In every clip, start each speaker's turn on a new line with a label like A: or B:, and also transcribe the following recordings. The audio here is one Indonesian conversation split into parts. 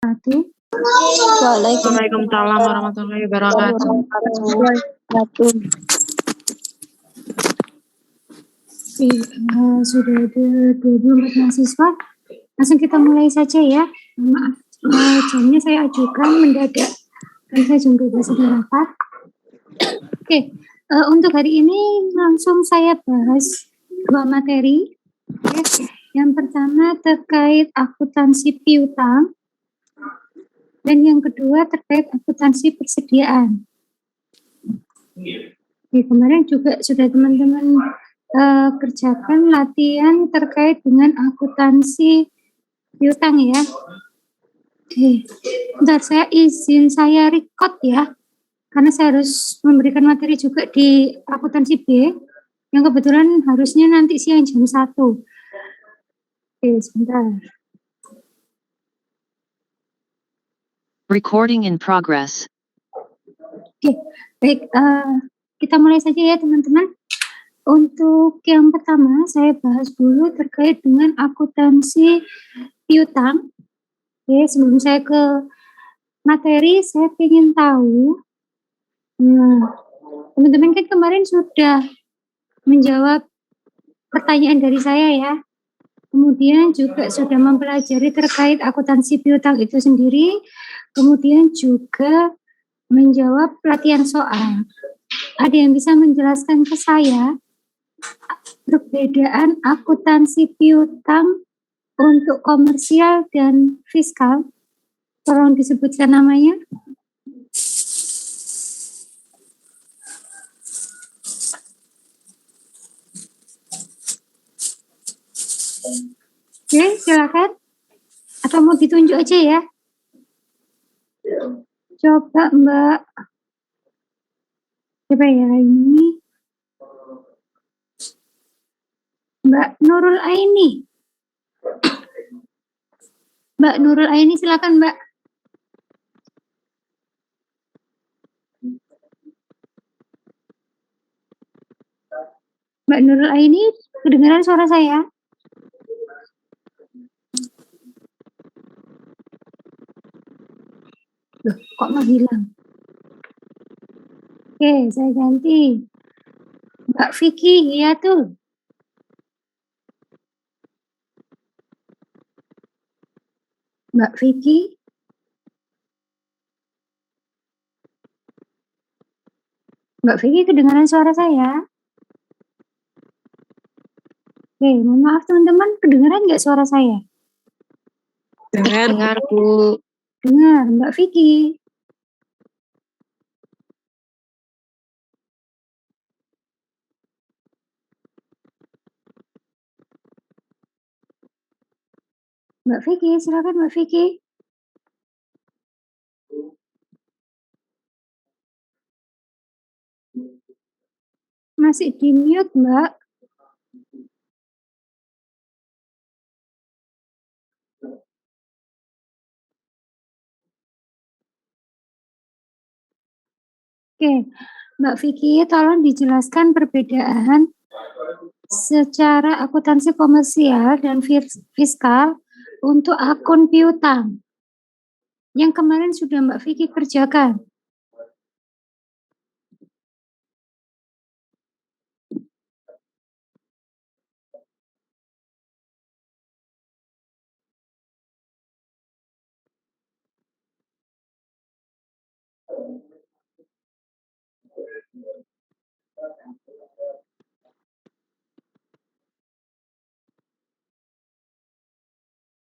A: Waalaikumsalam warahmatullahi wabarakatuh.
B: Sudah ada 24 mahasiswa. Langsung kita mulai saja ya. Maaf, jamnya saya ajukan mendadak. Karena saya jam 12 sudah rapat. Oke, untuk hari ini langsung saya bahas 2 materi. Oke. Yang pertama terkait akuntansi piutang. Dan yang kedua terkait akuntansi persediaan. Oke, kemarin juga sudah teman-teman kerjakan latihan terkait dengan akuntansi piutang ya. Oke, bentar saya izin saya record ya, karena saya harus memberikan materi juga di akuntansi B, yang kebetulan harusnya nanti siang jam 1. Oke, sebentar.
C: Recording in progress.
B: Oke, baik, kita mulai saja ya teman-teman. Untuk yang pertama, saya bahas dulu terkait dengan akuntansi piutang. Oke, sebelum saya ke materi, saya ingin tahu, teman-teman kan kemarin sudah menjawab pertanyaan dari saya ya. Kemudian juga sudah mempelajari terkait akuntansi piutang itu sendiri. Kemudian juga menjawab latihan soal. Ada yang bisa menjelaskan ke saya perbedaan akuntansi piutang untuk komersial dan fiskal? Tolong disebutkan namanya. Oke, silakan. Atau mau ditunjuk aja ya? Coba Mbak. Coba ya ini. Mbak Nurul Aini. Mbak Nurul Aini, silakan Mbak. Mbak Nurul Aini, kedengaran suara saya? Loh, kok menghilang? Oke, saya ganti. Mbak Vicky, iya tuh. Mbak Vicky. Mbak Vicky, kedengaran suara saya? Oke, mohon maaf teman-teman, kedengaran nggak suara saya?
A: Dengar, Bu.
B: Dengar, Mbak Vicky. Mbak Vicky, silakan Mbak Vicky. Masih di mute, Mbak. Oke, Mbak Vicky, tolong dijelaskan perbedaan secara akuntansi komersial dan fiskal untuk akun piutang yang kemarin sudah Mbak Vicky kerjakan.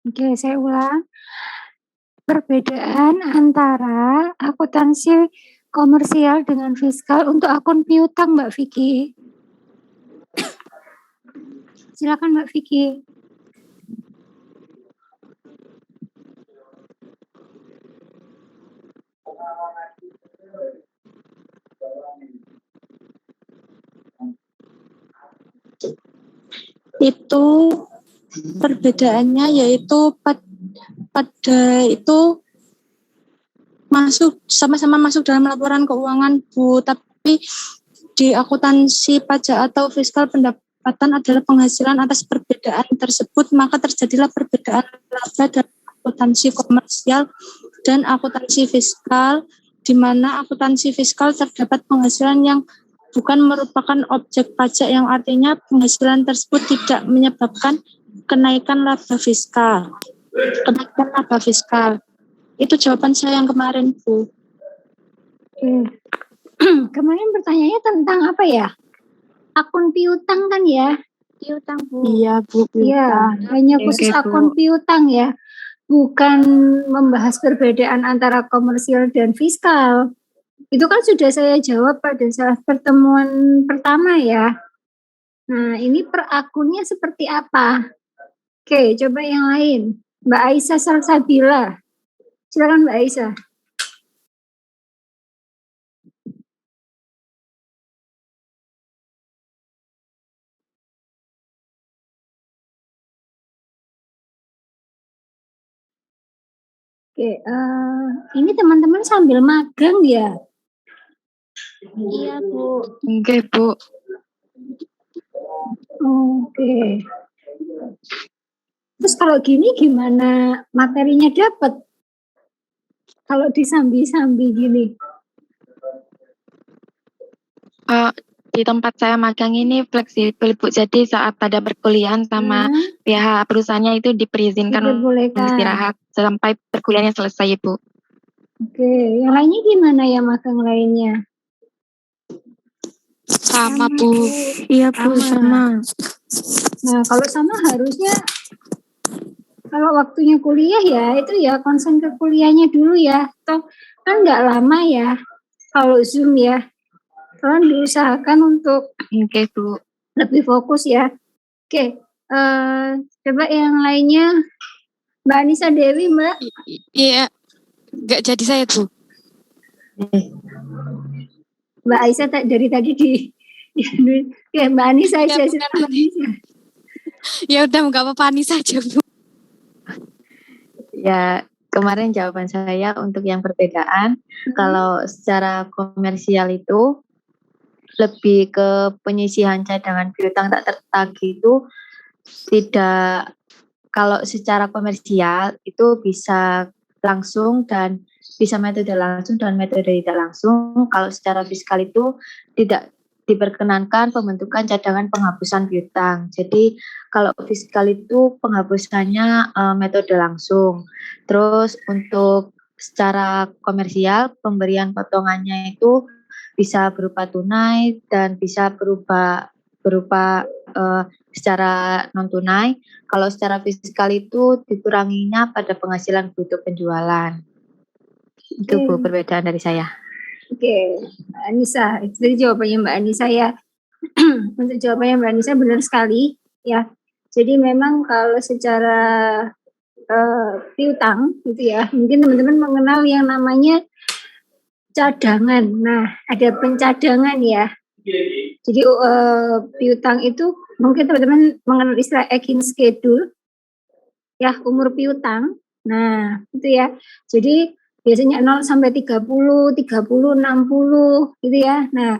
B: Oke, saya ulang. Perbedaan antara akuntansi komersial dengan fiskal untuk akun piutang, Mbak Vicky. Silakan Mbak Vicky.
D: Itu perbedaannya yaitu pada itu masuk sama-sama masuk dalam laporan keuangan, Bu, tapi di akuntansi pajak atau fiskal pendapatan adalah penghasilan. Atas perbedaan tersebut maka terjadilah perbedaan laba dan akuntansi komersial dan akuntansi fiskal, di mana akuntansi fiskal terdapat penghasilan yang bukan merupakan objek pajak, yang artinya penghasilan tersebut tidak menyebabkan kenaikan laba fiskal. Itu jawaban saya yang kemarin, Bu.
B: Kemarin pertanyaannya tentang apa ya? Akun piutang kan ya?
D: Piutang, Bu.
A: Iya, Bu.
B: Iya, hanya khusus
A: Oke, Bu.
B: akun piutang ya. Bukan membahas perbedaan antara komersial dan fiskal. Itu kan sudah saya jawab pada saat pertemuan pertama ya. Nah, ini per akunnya seperti apa? Oke, coba yang lain. Mbak Aisyah Salsabila. Silakan Mbak Aisyah. Oke, ini teman-teman sambil magang ya?
D: Iya, Bu.
A: Oke, Bu.
B: Oke. Terus kalau gini gimana materinya dapat? Kalau disambi-sambi gini.
A: Di tempat saya magang ini fleksibel, Bu. Jadi saat ada perkuliahan sama pihak perusahaannya itu diperbolehkan istirahat sampai perkuliahannya selesai, Bu.
B: Oke, yang lainnya gimana ya magang lainnya?
A: Sama, Bu.
D: Iya, Bu, sama.
B: Nah, kalau sama harusnya kalau waktunya kuliah ya itu ya konsen ke kuliahnya dulu ya. Toh kan nggak lama ya kalau Zoom ya. Kalian diusahakan untuk
A: Oke, Bu.
B: lebih fokus ya. Oke, coba yang lainnya Mbak Anissa Dewi, Mbak.
A: Iya, nggak jadi saya, Bu.
B: Mbak Aisyah dari tadi ya, Mbak Anissa aja.
A: Ya udah, nggak apa-apa, Anissa saja, Bu.
C: Ya, kemarin jawaban saya untuk yang perbedaan, kalau secara komersial itu lebih ke penyisihan cadangan piutang tak tertagih itu tidak, kalau secara komersial itu bisa langsung dan bisa metode langsung dan metode tidak langsung. Kalau secara fiskal itu tidak diperkenankan pembentukan cadangan penghapusan piutang. Jadi kalau fiskal itu penghapusannya metode langsung. Terus untuk secara komersial pemberian potongannya itu bisa berupa tunai dan bisa berupa secara non tunai. Kalau secara fiskal itu dikuranginya pada penghasilan bruto penjualan. Itu Bu perbedaan dari saya.
B: Oke, Mbak Anissa, itu tadi jawabannya Mbak Anissa ya. Untuk jawabannya Mbak Anissa benar sekali ya. Jadi memang kalau secara piutang gitu ya, mungkin teman-teman mengenal yang namanya cadangan. Nah, ada pencadangan ya. Jadi piutang itu mungkin teman-teman mengenal istilah Akin schedule ya, umur piutang. Nah, itu ya. Jadi biasanya 0 sampai 30, 30, 60 gitu ya. Nah,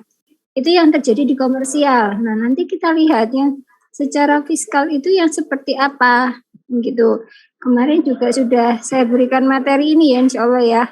B: itu yang terjadi di komersial. Nah, nanti kita lihatnya secara fiskal itu yang seperti apa gitu. Kemarin juga sudah saya berikan materi ini ya, insya Allah ya.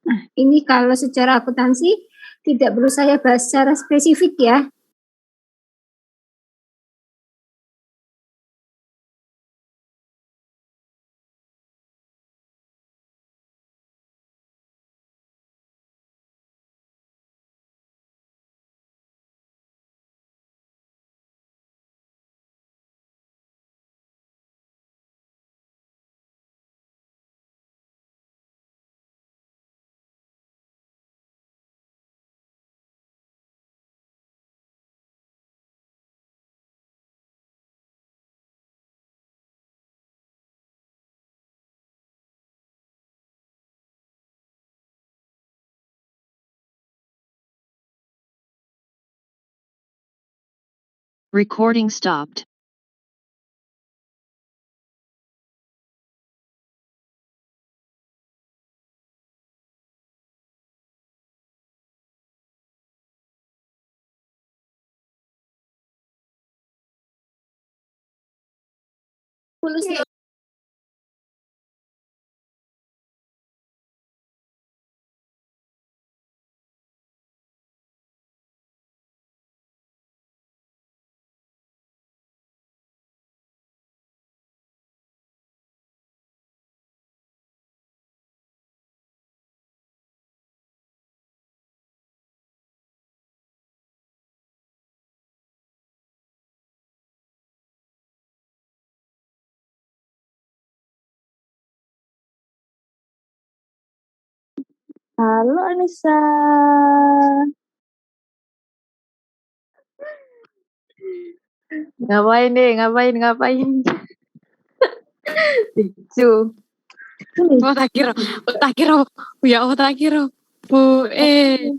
B: Nah, ini kalau secara akuntansi tidak perlu saya bahas secara spesifik ya.
E: Recording stopped.
D: Halo Anissa.
C: Ngapain deh? Ngapain? Lucu.
A: Otakiro. Ya otakiro.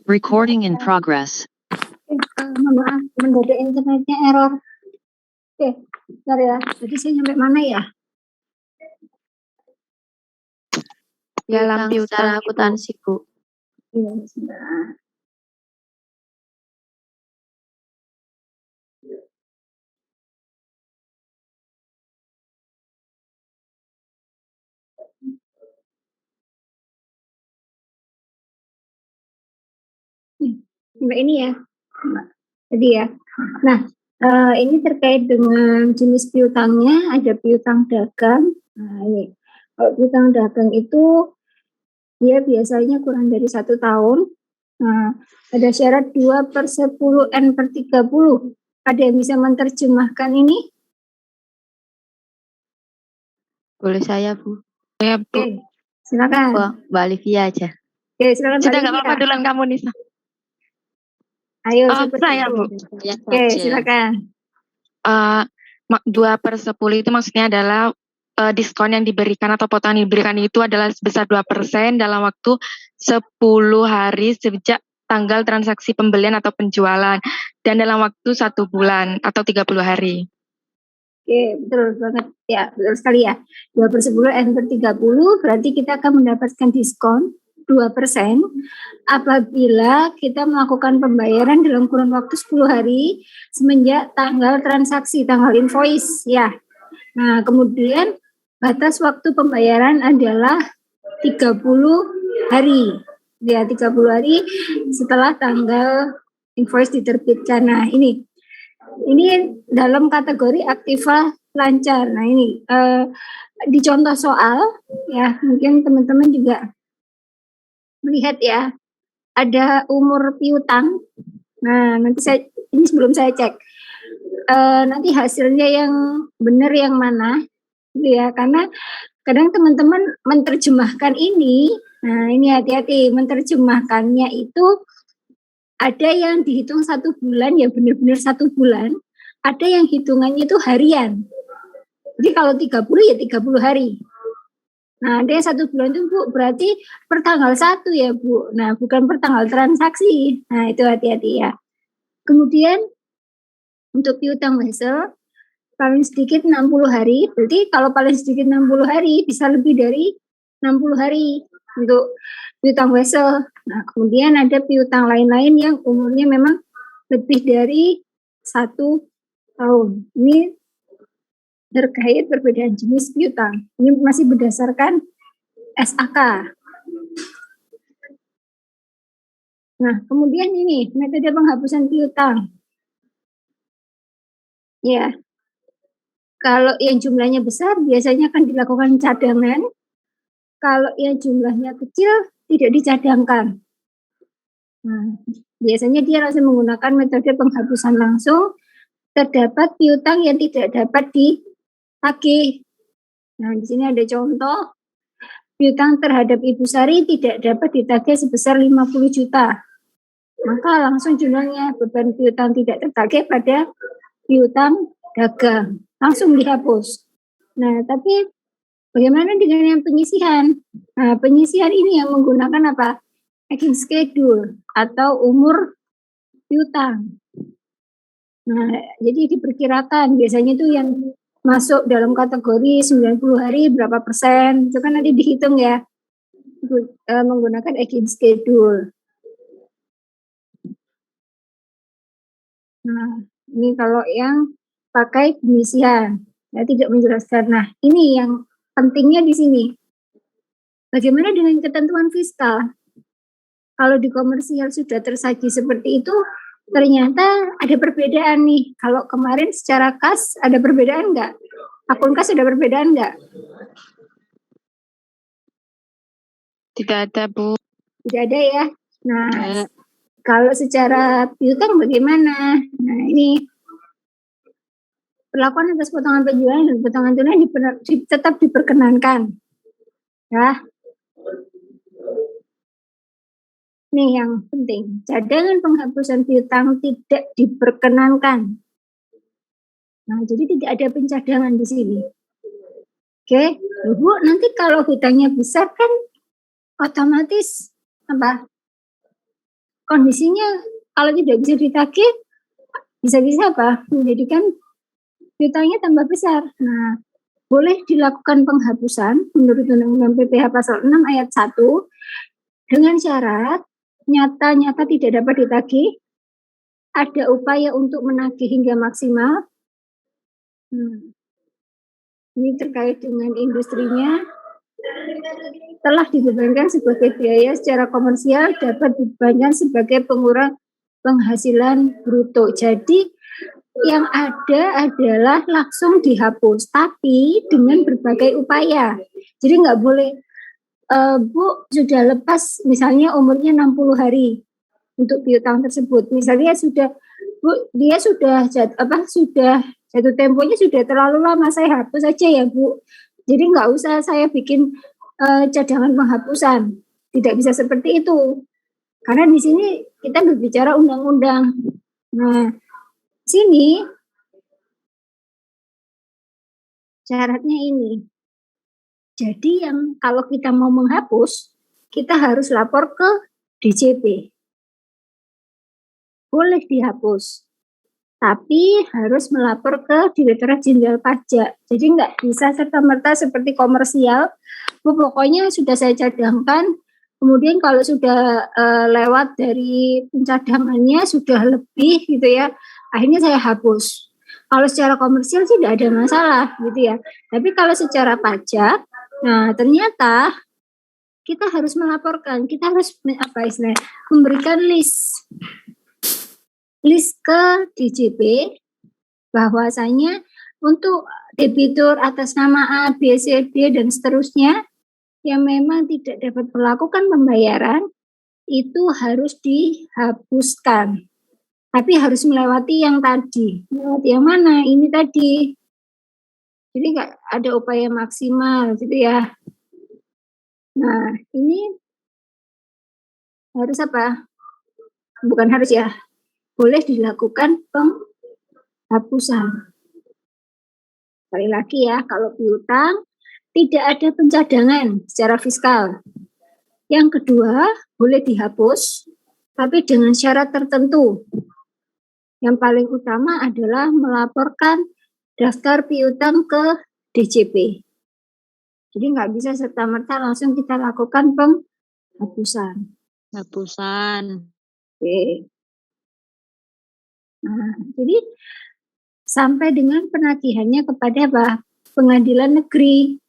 E: Recording in progress.
B: Maaf, mendadak internetnya error. Oke, bentar ya. Jadi saya nyampe mana ya?
C: Dalam piutang akuntansi, Bu.
B: Iya, sebentar. Sampai ini ya. Jadi ya. Nah, ini terkait dengan jenis piutangnya, ada piutang dagang. Nah, ini. Kalau piutang dagang itu dia biasanya kurang dari 1 tahun. Nah, ada syarat 2/10 N/30. Ada yang bisa menerjemahkan ini?
C: Boleh saya, Bu?
A: Ya, Bu.
B: Oke, silakan.
C: Mbak Olivia aja.
B: Oke, silakan.
A: Sudah nggak apa-apa duluan kamu, Nisa.
B: Ayo,
A: Saya, Bu.
B: Oke, silakan.
A: 2/10 itu maksudnya adalah diskon yang diberikan atau potongan yang diberikan itu adalah sebesar 2% dalam waktu 10 hari sejak tanggal transaksi pembelian atau penjualan dan dalam waktu 1 bulan atau 30 hari.
B: Oke, betul banget ya, betul sekali ya. 2/10 N/30 berarti kita akan mendapatkan diskon 2% apabila kita melakukan pembayaran dalam kurun waktu 10 hari semenjak tanggal transaksi, tanggal invoice ya. Nah, kemudian batas waktu pembayaran adalah 30 hari. Ya, 30 hari setelah tanggal invoice diterbitkan. Nah, ini dalam kategori aktiva lancar. Nah, ini di contoh soal ya, mungkin teman-teman juga melihat ya, ada umur piutang. Nah, nanti ini sebelum saya cek, nanti hasilnya yang benar yang mana, gitu ya, karena kadang teman-teman menerjemahkan ini, nah ini hati-hati, menerjemahkannya itu ada yang dihitung 1 bulan, ya benar-benar 1 bulan, ada yang hitungannya itu harian. Jadi kalau 30 ya 30 hari. Nah, ada yang 1 bulan itu Bu, berarti per tanggal 1 ya Bu. Nah, bukan per tanggal transaksi. Nah, itu hati-hati ya. Kemudian untuk piutang wesel paling sedikit 60 hari. Berarti kalau paling sedikit 60 hari bisa lebih dari 60 hari untuk piutang wesel. Nah, kemudian ada piutang lain-lain yang umurnya memang lebih dari 1 tahun. Ini terkait perbedaan jenis piutang. Ini masih berdasarkan SAK. Nah, kemudian ini metode penghapusan piutang. Ya, kalau yang jumlahnya besar biasanya akan dilakukan cadangan. Kalau yang jumlahnya kecil tidak dicadangkan. Nah, biasanya dia langsung menggunakan metode penghapusan langsung. Terdapat piutang yang tidak dapat ditagih. Nah, di sini ada contoh. Piutang terhadap Ibu Sari tidak dapat ditagih sebesar 50 juta. Maka langsung jumlahnya beban piutang tidak tertagih pada piutang dagang. Langsung dihapus. Nah, tapi bagaimana dengan yang penyisihan? Nah, penyisihan ini yang menggunakan apa? Aging schedule atau umur piutang. Nah, jadi diperkirakan biasanya itu yang masuk dalam kategori 90 hari berapa persen, itu kan nanti dihitung ya, menggunakan aging schedule. Nah, ini kalau yang pakai penyisihan. Ya, tidak menjelaskan. Nah, ini yang pentingnya di sini. Bagaimana dengan ketentuan fiskal? Kalau di komersial sudah tersaji seperti itu, ternyata ada perbedaan nih. Kalau kemarin secara kas ada perbedaan nggak? Akun kas ada perbedaan nggak?
A: Tidak ada, Bu.
B: Tidak ada ya. Nah, kalau secara piutang bagaimana? Nah, ini perlakuan atas potongan penjualan dan potongan tunai tetap diperkenankan. Ya. Ini yang penting. Cadangan penghapusan piutang tidak diperkenankan. Nah, jadi tidak ada pencadangan di sini. Oke, Bu, nanti kalau hutangnya besar kan otomatis apa? Kondisinya kalau tidak bisa ditagih bisa-bisa apa? Menjadikan hutangnya tambah besar. Nah, boleh dilakukan penghapusan menurut Undang-Undang PPh pasal 6 ayat 1 dengan syarat nyata-nyata tidak dapat ditagih, ada upaya untuk menagih hingga maksimal. Ini terkait dengan industrinya, telah dibebankan sebagai biaya secara komersial dapat dibebankan sebagai pengurang penghasilan bruto. Jadi yang ada adalah langsung dihapus, tapi dengan berbagai upaya. Jadi nggak boleh, Bu sudah lepas misalnya umurnya 60 hari untuk piutang tersebut. Misalnya sudah, Bu, dia sudah jatuh temponya sudah terlalu lama, saya hapus saja ya Bu. Jadi nggak usah saya bikin cadangan penghapusan. Tidak bisa seperti itu. Karena di sini kita berbicara undang-undang. Nah, sini syaratnya ini. Jadi yang kalau kita mau menghapus, kita harus lapor ke DJP. Boleh dihapus, tapi harus melapor ke Direktorat Jenderal Pajak. Jadi nggak bisa serta-merta seperti komersial. Pokoknya sudah saya cadangkan, kemudian kalau sudah lewat dari pencadangannya sudah lebih gitu ya, akhirnya saya hapus. Kalau secara komersial sih tidak ada masalah gitu ya. Tapi kalau secara pajak, nah ternyata kita harus melaporkan, kita harus memberikan list ke DJP bahwasanya untuk debitur atas nama A, B, C, D dan seterusnya yang memang tidak dapat melakukan pembayaran itu harus dihapuskan. Tapi harus melewati yang tadi. Melewati yang mana? Ini tadi. Jadi nggak ada upaya maksimal gitu ya. Nah, ini harus apa? Bukan harus ya. Boleh dilakukan penghapusan. Sekali lagi ya, kalau piutang tidak ada pencadangan secara fiskal. Yang kedua, boleh dihapus, tapi dengan syarat tertentu. Yang paling utama adalah melaporkan daftar piutang ke DJP. Jadi nggak bisa serta-merta langsung kita lakukan penghapusan. Oke. Nah, jadi sampai dengan penagihannya kepada apa? Pengadilan negeri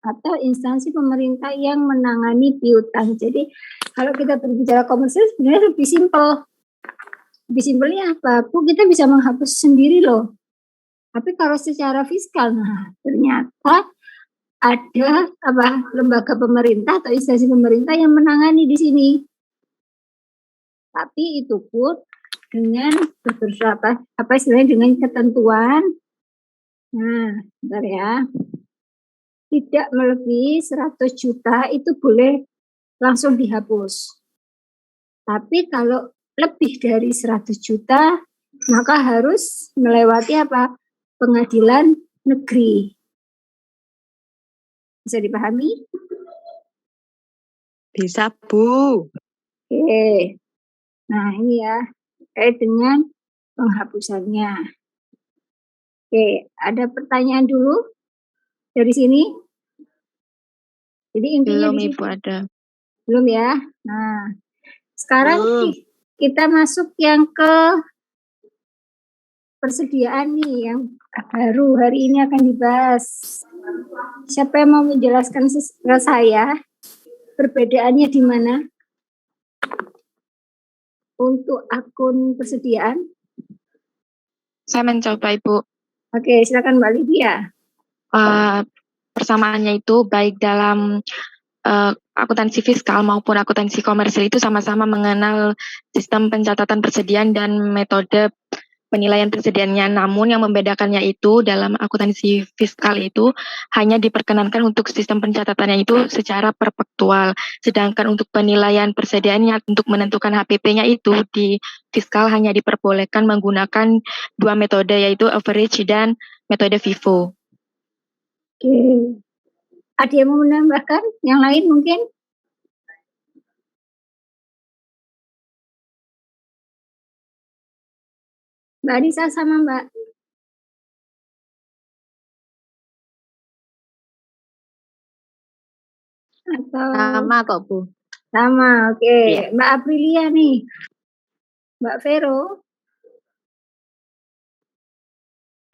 B: atau instansi pemerintah yang menangani piutang. Jadi kalau kita berbicara komersil sebenarnya lebih simpel. Lebih simpelnya apa? Bu, kita bisa menghapus sendiri loh. Tapi kalau secara fiskal, nah ternyata ada lembaga pemerintah atau instansi pemerintah yang menangani di sini. Tapi itu pun dengan beberapa dengan ketentuan. Nah, bentar ya. Tidak melebihi 100 juta itu boleh langsung dihapus. Tapi kalau lebih dari 100 juta maka harus melewati pengadilan negeri. Bisa dipahami?
E: Bisa, Bu.
B: Oke. Nah, ini ya terkait dengan penghapusannya. Oke, ada pertanyaan dulu dari sini? Jadi intinya
A: belum Ibu ada.
B: Belum ya? Nah, sekarang kita masuk yang ke persediaan nih yang baru hari ini akan dibahas. Siapa yang mau menjelaskan ke saya perbedaannya di mana untuk akun persediaan?
A: Saya mencoba, Ibu.
B: Oke, silakan Mbak Lydia.
A: Persamaannya itu baik dalam akuntansi fiskal maupun akuntansi komersil itu sama-sama mengenal sistem pencatatan persediaan dan metode penilaian persediaannya. Namun yang membedakannya itu dalam akuntansi fiskal itu hanya diperkenankan untuk sistem pencatatannya itu secara perpektual. Sedangkan untuk penilaian persediaannya untuk menentukan HPP-nya itu di fiskal hanya diperbolehkan menggunakan dua metode yaitu average dan metode FIFO.
B: Oke. Ada yang mau menambahkan? Yang lain mungkin? Mbak Anissa sama Mbak? Atau
C: Sama kok, Bu.
B: sama, oke.
C: Iya.
B: Mbak Aprilia nih. Mbak Vero?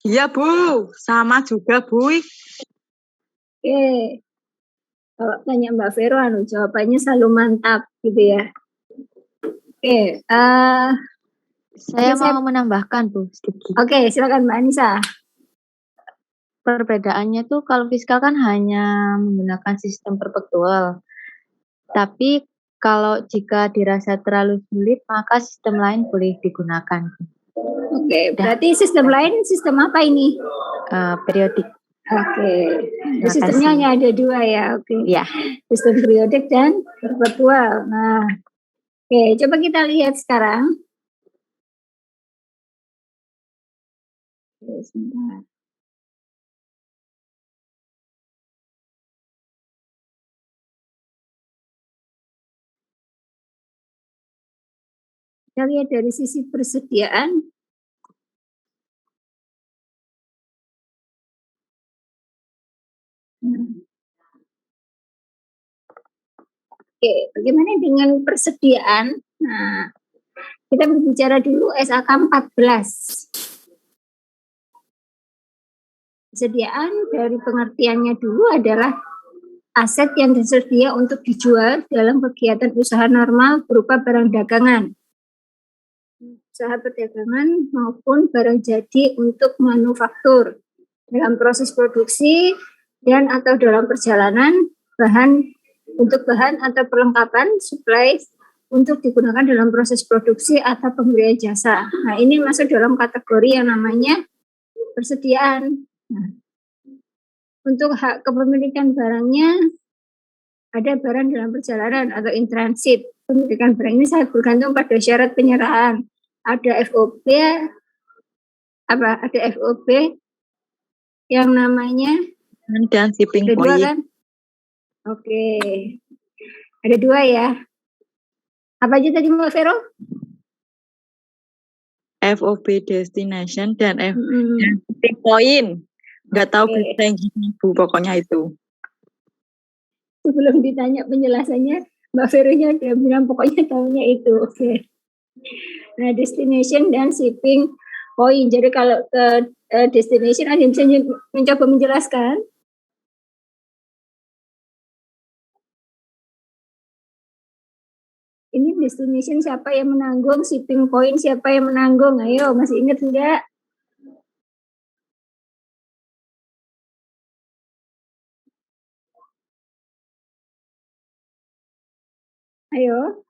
E: Iya, Bu. Sama juga, Bu.
B: Oke. Kalau tanya Mbak Vero, jawabannya selalu mantap, gitu ya. Oke.
C: Saya mau menambahkan, Bu, sedikit.
B: Oke, silakan Mbak Anissa.
C: Perbedaannya tuh kalau fiskal kan hanya menggunakan sistem perpektual. Tapi kalau jika dirasa terlalu sulit, maka sistem lain boleh digunakan.
B: Oke, berarti sistem lain sistem apa ini?
C: Periodik.
B: Oke, sistemnya hanya ada dua ya. Oke.
C: Ya.
B: Sistem periodik dan perpetual. Nah, oke, coba kita lihat sekarang. Oke, sebentar. Kita lihat dari sisi persediaan. Oke, bagaimana dengan persediaan? Nah, kita berbicara dulu SAK 14. Persediaan dari pengertiannya dulu adalah aset yang tersedia untuk dijual dalam kegiatan usaha normal berupa barang dagangan, usaha perdagangan maupun barang jadi untuk manufaktur dalam proses produksi dan atau dalam perjalanan untuk bahan atau perlengkapan supply untuk digunakan dalam proses produksi atau pemberian jasa. Nah, ini masuk dalam kategori yang namanya persediaan. Nah, untuk hak kepemilikan barangnya ada barang dalam perjalanan atau in transit. Pemilikan barang ini sangat bergantung pada syarat penyerahan. Ada FOB, ada FOB yang namanya
E: dan shipping
B: ada dua
E: point.
B: kan? Oke, ada dua ya. Apa aja tadi Mbak Vero?
E: FOB destination dan shipping point. Nggak tahu bisa gimana, Bu, pokoknya itu.
B: Sebelum ditanya penjelasannya, Mbak Vero-nya dia bilang pokoknya tahunya itu. Oke. Nah, destination dan shipping point. Jadi kalau ke destination ada yang bisa mencoba menjelaskan? Ini destination siapa yang menanggung, shipping point siapa yang menanggung? Ayo, masih ingat enggak? Ayo.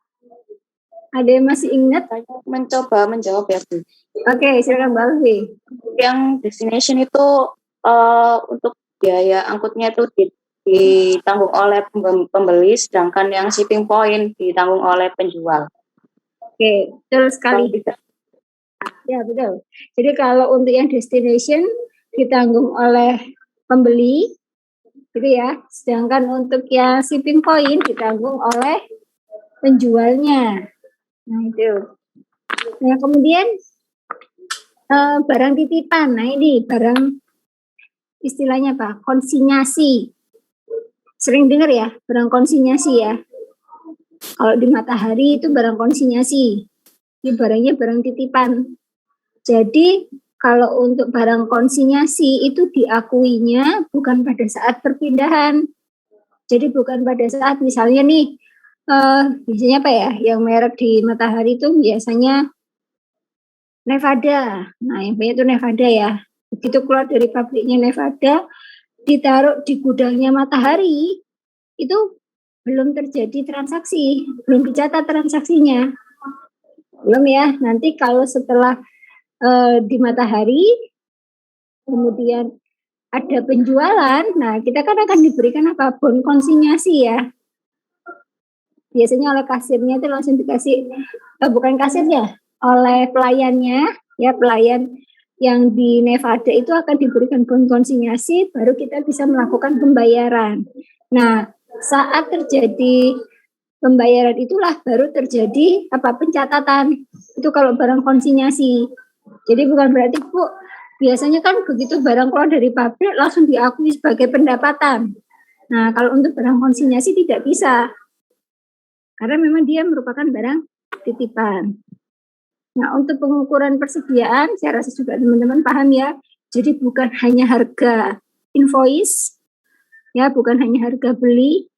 B: Ada yang masih ingat?
F: Mencoba menjawab ya, Bu.
B: Oke, silakan Mbak Alfi.
F: Yang destination itu untuk biaya angkutnya itu ditanggung oleh pembeli, sedangkan yang shipping point ditanggung oleh penjual.
B: Oke, betul sekali. Ya, betul. Jadi kalau untuk yang destination ditanggung oleh pembeli, gitu ya. Sedangkan untuk yang shipping point ditanggung oleh penjualnya. Nah, itu. Nah, kemudian barang titipan. Nah, ini barang istilahnya apa? Konsinyasi. Sering dengar ya, barang konsinyasi ya. Kalau di Matahari itu barang konsinyasi. Ini barangnya barang titipan. Jadi Kalau untuk barang konsinyasi itu diakuinya bukan pada saat perpindahan. Jadi bukan pada saat misalnya nih, biasanya apa ya, yang merek di Matahari itu biasanya Nevada. Nah, yang banyak itu Nevada ya. Begitu keluar dari pabriknya Nevada, ditaruh di gudangnya Matahari, itu belum terjadi transaksi, belum dicatat transaksinya. Belum ya, nanti kalau setelah di Matahari, kemudian ada penjualan, nah kita kan akan diberikan apa? Bon konsinyasi ya. Biasanya oleh kasirnya itu langsung dikasih, bukan kasirnya, oleh pelayannya, ya pelayan yang di Nevada itu akan diberikan bon konsinyasi, baru kita bisa melakukan pembayaran. Nah, saat terjadi pembayaran itulah baru terjadi apa? Pencatatan. Itu kalau barang konsinyasi. Jadi bukan berarti Bu, biasanya kan begitu barang keluar dari pabrik langsung diakui sebagai pendapatan. Nah, kalau untuk barang konsinyasi tidak bisa. Karena memang dia merupakan barang titipan. Nah, untuk pengukuran persediaan, saya rasa juga teman-teman paham ya. Jadi bukan hanya harga invoice, ya bukan hanya harga beli.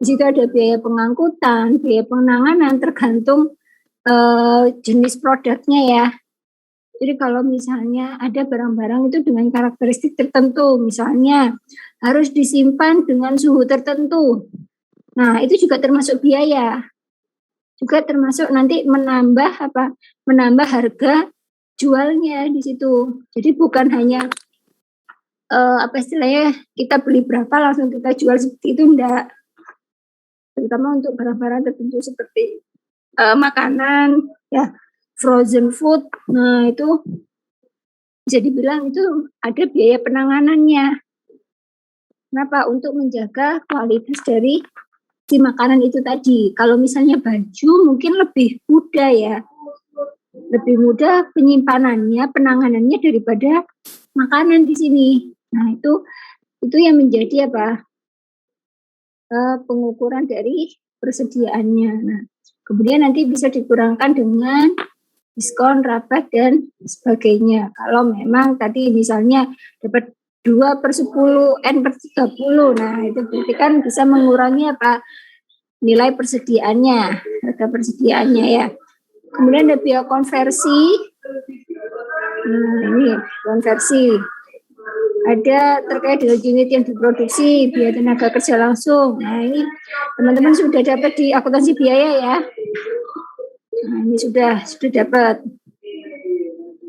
B: Di situ ada biaya pengangkutan, biaya penanganan, tergantung jenis produknya ya. Jadi kalau misalnya ada barang-barang itu dengan karakteristik tertentu, misalnya harus disimpan dengan suhu tertentu. Nah, itu juga termasuk biaya. Juga termasuk nanti menambah harga jualnya di situ. Jadi bukan hanya istilahnya kita beli berapa langsung kita jual seperti itu, enggak. Terutama untuk barang-barang tertentu seperti makanan, ya frozen food. Nah, itu bisa dibilang itu ada biaya penanganannya. Kenapa? Untuk menjaga kualitas dari si makanan itu tadi. Kalau misalnya baju mungkin lebih mudah ya. Lebih mudah penyimpanannya, penanganannya daripada makanan di sini. Nah, itu yang menjadi pengukuran dari persediaannya. Nah, kemudian nanti bisa dikurangkan dengan diskon, rabat, dan sebagainya. Kalau memang tadi misalnya dapat 2/10, N/30, nah itu berarti kan bisa mengurangi nilai persediaannya, harga persediaannya ya. Kemudian ada biaya konversi. Nah, ini konversi. Ada terkait dengan unit yang diproduksi, biaya tenaga kerja langsung. Nah, ini teman-teman sudah dapat di akuntansi biaya ya. Nah, ini sudah dapat.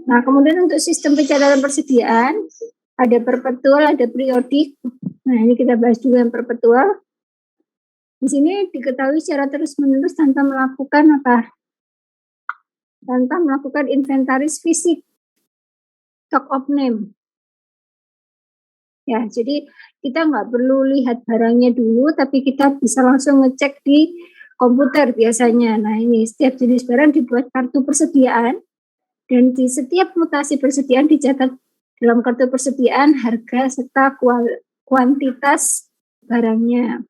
B: Nah, kemudian untuk sistem pencatatan persediaan, ada perpetual, ada periodik. Nah, ini kita bahas juga yang perpetual. Di sini diketahui secara terus-menerus tanpa melakukan inventaris fisik, stock of name. Ya, jadi kita nggak perlu lihat barangnya dulu, tapi kita bisa langsung ngecek di komputer biasanya. Nah, ini setiap jenis barang dibuat kartu persediaan, dan di setiap mutasi persediaan dicatat dalam kartu persediaan harga serta kuantitas barangnya.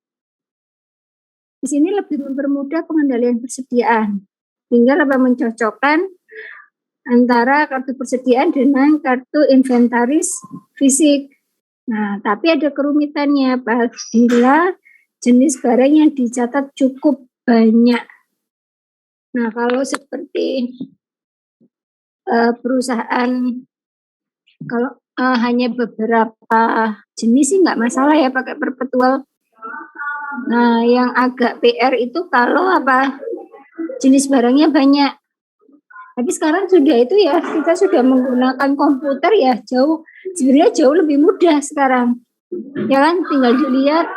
B: Di sini lebih mempermudah pengendalian persediaan, tinggal mencocokkan antara kartu persediaan dengan kartu inventaris fisik. Nah, tapi ada kerumitannya apabila jenis barang yang dicatat cukup banyak. Nah, kalau seperti perusahaan, kalau hanya beberapa jenis sih nggak masalah ya pakai perpetual. Nah, yang agak PR itu kalau jenis barangnya banyak. Tapi sekarang sudah itu ya, kita sudah menggunakan komputer ya, sebenarnya jauh lebih mudah sekarang. Ya kan, tinggal dilihat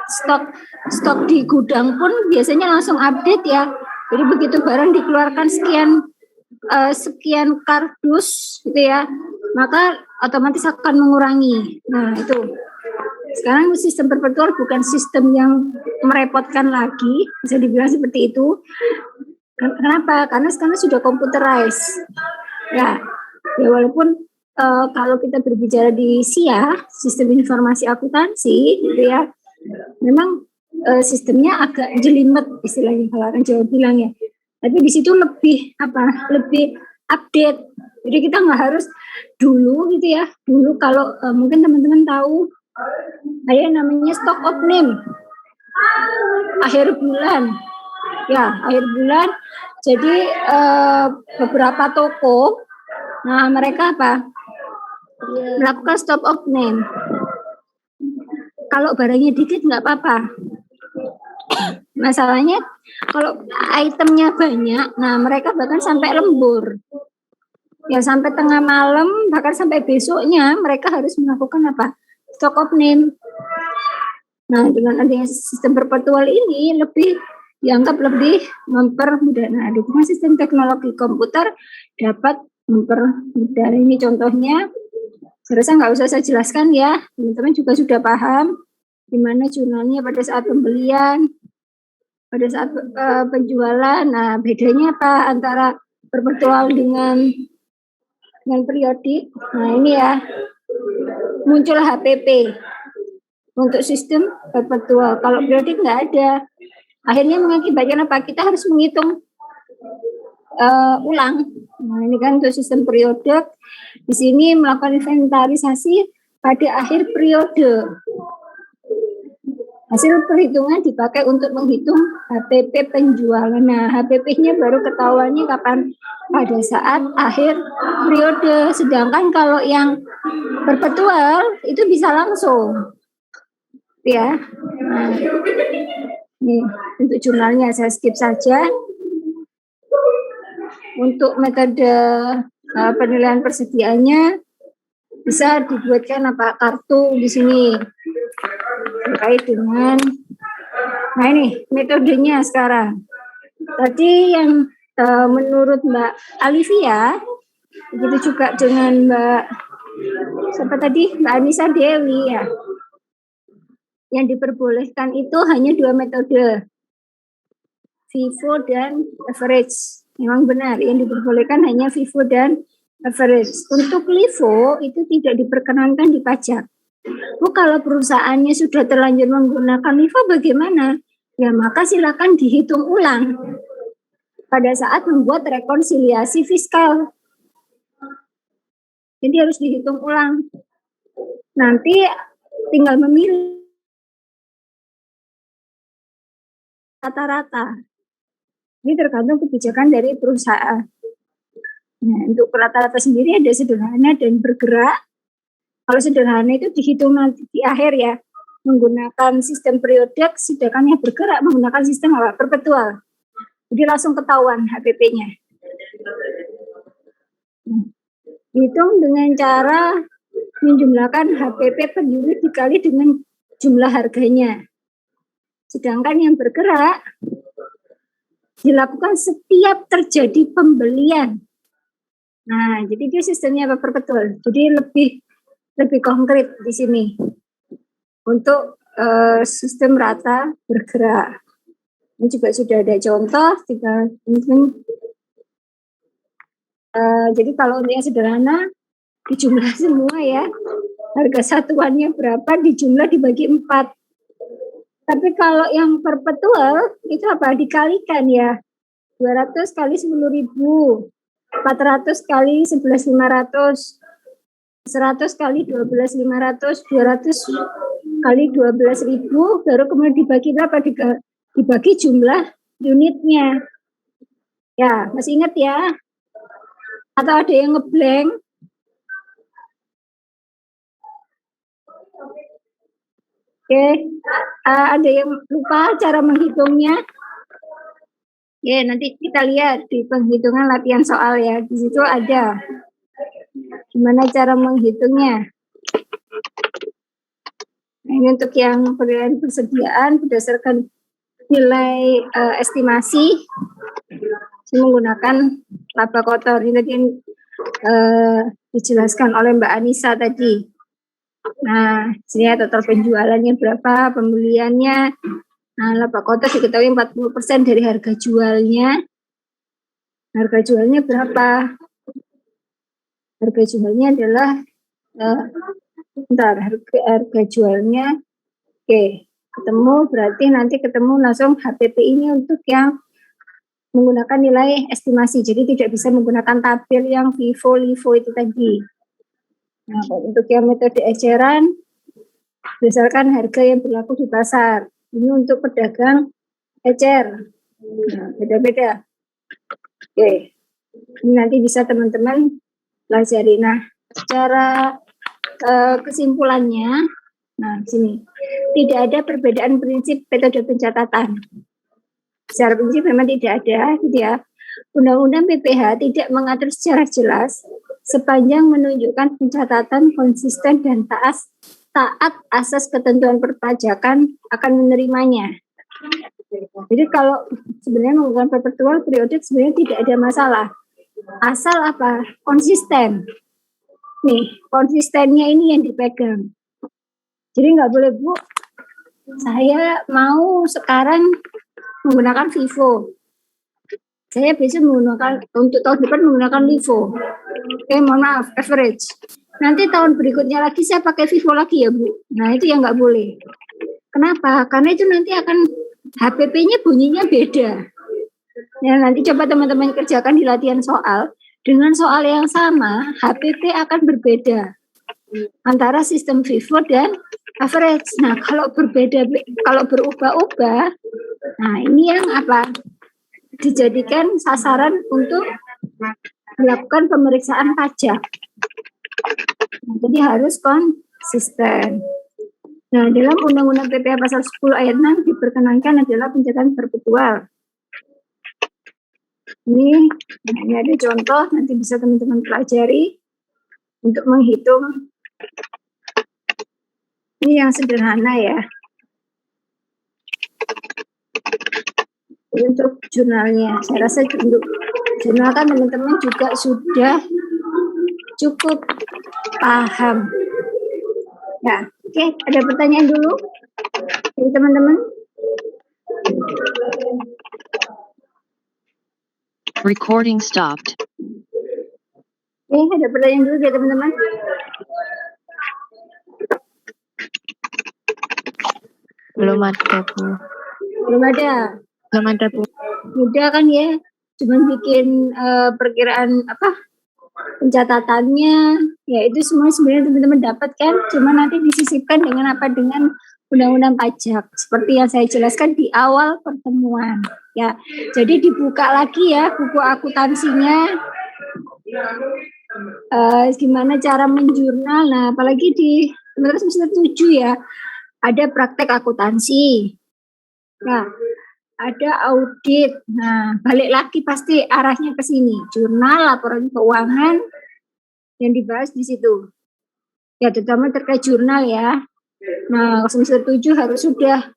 B: stok di gudang pun biasanya langsung update ya. Jadi begitu barang dikeluarkan sekian kardus gitu ya, maka otomatis akan mengurangi. Nah, itu. Sekarang sistem perpetual bukan sistem yang merepotkan lagi, bisa dibilang seperti itu. Kenapa? Karena sekarang sudah computerized. Ya walaupun kalau kita berbicara di SIA, sistem informasi akuntansi, gitu ya, memang sistemnya agak jelimet istilahnya kalau orang Jawa bilang ya. Tapi di situ lebih update. Jadi kita nggak harus dulu gitu ya. Dulu kalau mungkin teman-teman tahu ada yang namanya stock of name. Akhir bulan. Ya, akhir bulan. Jadi beberapa toko, nah mereka apa? Melakukan stop of name. Kalau barangnya dikit nggak apa-apa. Masalahnya kalau itemnya banyak, nah mereka bahkan sampai lembur. Ya sampai tengah malam, bahkan sampai besoknya mereka harus melakukan apa? Stock of name. Nah dengan adanya sistem perpetual ini dianggap lebih mempermudah. Nah dukungan sistem teknologi komputer dapat mempermudah. Ini contohnya. Saya rasa nggak usah saya jelaskan ya, teman-teman juga sudah paham di mana jurnalnya pada saat pembelian, pada saat penjualan. Nah, bedanya apa antara perpetual dengan periodik? Nah, ini ya, muncul HPP untuk sistem perpetual. Kalau periodik nggak ada. Akhirnya mengakibatkan apa? Kita harus menghitung ulang. Nah, ini kan untuk sistem periodik. Di sini melakukan inventarisasi pada akhir periode. Hasil perhitungan dipakai untuk menghitung HPP penjualan. Nah, HPP-nya baru ketahuannya kapan? Pada saat akhir periode. Sedangkan kalau yang perpetual itu bisa langsung. Ya. Nah, nih, untuk jurnalnya saya skip saja. Untuk metode penilaian persediaannya bisa dibuatkan apa kartu di sini terkait dengan, nah ini metodenya sekarang. Tadi yang menurut Mbak Alivia, begitu juga dengan Mbak siapa tadi, Mbak Anissa Dewi ya. Yang diperbolehkan itu hanya 2 metode, FIFO dan average. Memang benar, yang diperbolehkan hanya FIFO dan average. Untuk LIFO itu tidak diperkenankan dipajak. Kalau perusahaannya sudah terlanjur menggunakan LIFO bagaimana? Ya maka silakan dihitung ulang pada saat membuat rekonsiliasi fiskal. Jadi harus dihitung ulang. Nanti tinggal memilih rata-rata. Ini tergantung kebijakan dari perusahaan. Nah, untuk rata-rata sendiri ada sederhana dan bergerak. Kalau sederhana itu dihitung nanti di akhir ya, menggunakan sistem periodik, sedangkan yang bergerak menggunakan sistem apa? Perpetual. Jadi langsung ketahuan HPP-nya. Nah, dihitung dengan cara menjumlahkan HPP per unit dikali dengan jumlah harganya. Sedangkan yang bergerak dilakukan setiap terjadi pembelian. Nah, jadi dia sistemnya apa? Perpetual. Jadi lebih konkret di sini untuk sistem rata bergerak. Ini juga sudah ada contoh. Jadi kalau untuk yang sederhana dijumlah semua ya, harga satuannya berapa dijumlah dibagi 4. Tapi kalau yang perpetual itu apa? Dikalikan ya. 200 kali 10.000, 400 kali 11.500, 100 kali 12.500, 200 kali 12.000, baru kemudian dibagi berapa? Dibagi jumlah unitnya. Ya, masih ingat ya? Atau ada yang ngeblank? Oke, ada yang lupa cara menghitungnya? Ya, nanti kita lihat di penghitungan latihan soal ya. Di situ ada gimana cara menghitungnya. Nah, ini untuk yang penilaian persediaan berdasarkan nilai estimasi menggunakan laba kotor. Ini tadi dijelaskan oleh Mbak Anissa tadi. Nah, sini ya total penjualannya berapa, pembeliannya. Nah, laba kotor diketahui 40% dari harga jualnya. Harga jualnya berapa? Harga jualnya adalah harga jualnya. Oke, ketemu berarti nanti ketemu langsung HPP ini untuk yang menggunakan nilai estimasi. Jadi tidak bisa menggunakan tabel yang FIFO, LIFO itu tadi. Nah, untuk yang metode eceran, berdasarkan harga yang berlaku di pasar. Ini untuk pedagang ecer. Nah, beda-beda. Oke. Ini nanti bisa teman-teman pelajari. Nah, secara kesimpulannya, nah sini tidak ada perbedaan prinsip metode pencatatan. Secara prinsip memang tidak ada, gitu ya. Undang-Undang PPH tidak mengatur secara jelas sepanjang menunjukkan pencatatan konsisten dan taat asas ketentuan perpajakan akan menerimanya. Jadi kalau sebenarnya menggunakan perpetual periodik sebenarnya tidak ada masalah. Asal apa? Konsisten. Nih, konsistennya ini yang dipegang. Jadi nggak boleh, Bu, saya mau sekarang menggunakan Vivo. Saya biasa menggunakan, untuk tahun depan menggunakan Vivo. Oke, mohon maaf, average. Nanti tahun berikutnya lagi saya pakai Vivo lagi ya, Bu. Nah, itu yang nggak boleh. Kenapa? Karena itu nanti akan HPP-nya bunyinya beda. Ya, nanti coba teman-teman kerjakan di latihan soal. Dengan soal yang sama, HPP akan berbeda antara sistem Vivo dan average. Nah, kalau berbeda, kalau berubah-ubah, nah ini yang apa? Dijadikan sasaran untuk melakukan pemeriksaan pajak. Nah, jadi harus konsisten. Nah, dalam Undang-Undang PPh pasal 10 ayat 6 diperkenankan adalah pencatatan perpetual. Ini ada contoh, nanti bisa teman-teman pelajari untuk menghitung. Ini yang sederhana ya. Untuk jurnalnya, saya rasa untuk jurnal kan teman-teman juga sudah cukup paham. Ya, oke, ada pertanyaan dulu dari teman-teman?
G: Recording stopped.
B: Ada pertanyaan dulu dari teman-teman?
C: Belum ada, Bu.
B: Belum ada.
C: Belum ada, Bu.
B: Mudah kan ya? Cuman bikin perkiraan apa? Pencatatannya, ya itu semua sebenarnya teman-teman dapat kan? Cuma nanti disisipkan dengan apa? Dengan undang-undang pajak. Seperti yang saya jelaskan di awal pertemuan. Ya, jadi dibuka lagi ya buku akuntansinya. Gimana cara menjurnal? Nah, apalagi di teman-teman semester 7 ya, ada praktek akuntansi. Nah, ada audit. Nah, balik lagi pasti arahnya ke sini. Jurnal, laporan keuangan yang dibahas di situ. Ya, terutama terkait jurnal ya. Nah, semester 7 harus sudah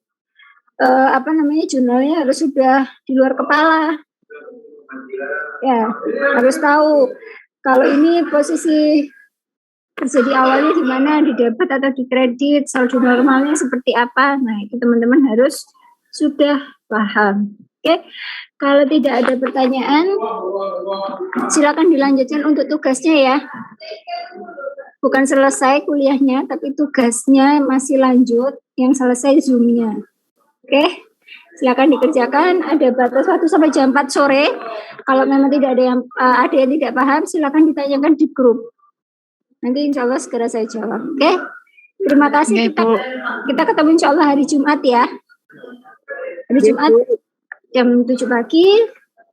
B: jurnalnya harus sudah di luar kepala. Ya, harus tahu kalau ini posisi terjadi awalnya di mana, di debit atau di kredit, saldo normalnya seperti apa. Nah, itu teman-teman harus sudah paham. Oke, kalau tidak ada pertanyaan, silakan dilanjutkan untuk tugasnya ya. Bukan selesai kuliahnya, tapi tugasnya masih lanjut, yang selesai Zoom-nya. Oke, silakan dikerjakan. Ada batas waktu sampai jam 4 sore. Kalau memang tidak ada yang tidak paham, silakan ditanyakan di grup. Nanti insya Allah segera saya jawab. Oke, terima kasih. Kita ketemu insya Allah hari Jumat ya. Hari Jumat jam 7 pagi.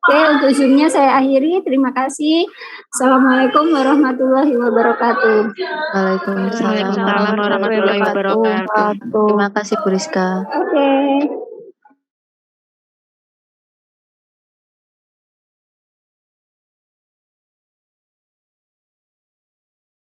B: Oke, untuk Zoom-nya saya akhiri. Terima kasih. Assalamualaikum warahmatullahi wabarakatuh.
C: Waalaikumsalam warahmatullahi wabarakatuh. Terima kasih, Bu Rizka.
B: Oke.